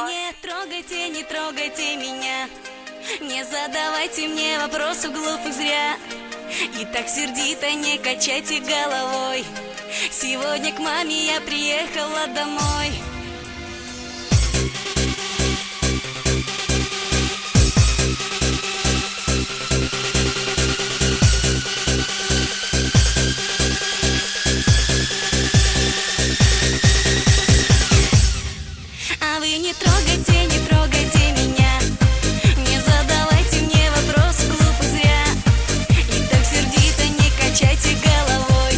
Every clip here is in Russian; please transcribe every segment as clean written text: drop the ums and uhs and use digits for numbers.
не трогайте, не трогайте меня. Не задавайте мне вопросов глупых зря. И так сердито не качайте головой. Сегодня к маме я приехала домой. А вы не трогайте, не трогайте меня. Не задавайте мне вопросы глупых зря. И так сердито не качайте головой.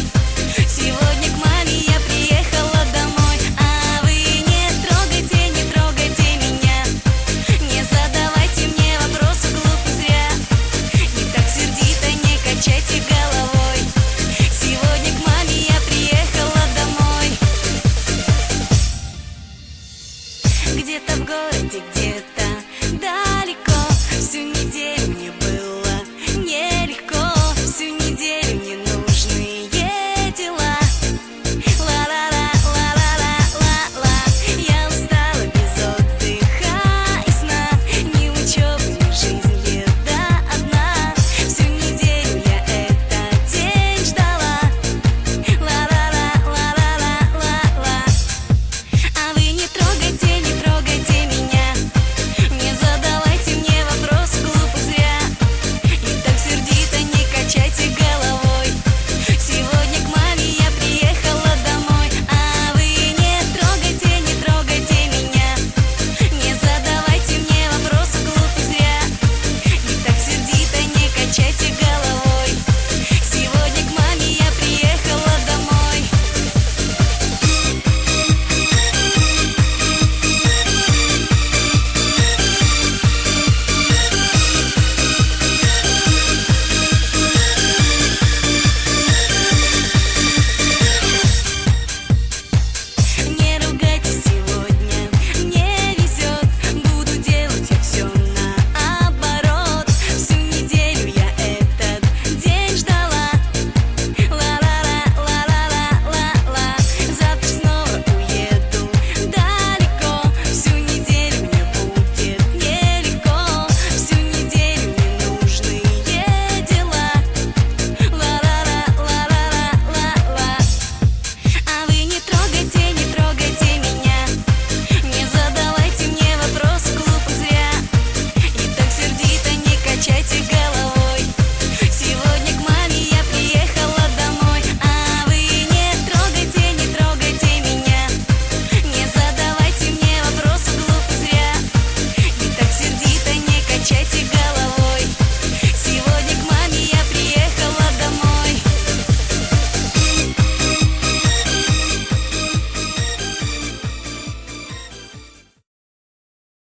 Сегодня к маме я приехала домой. А вы не трогайте, не трогайте меня. Не задавайте мне вопросы глупых зря. И так сердито не качайте головой. Сегодня к маме я приехала домой. Где-то в городе, где-то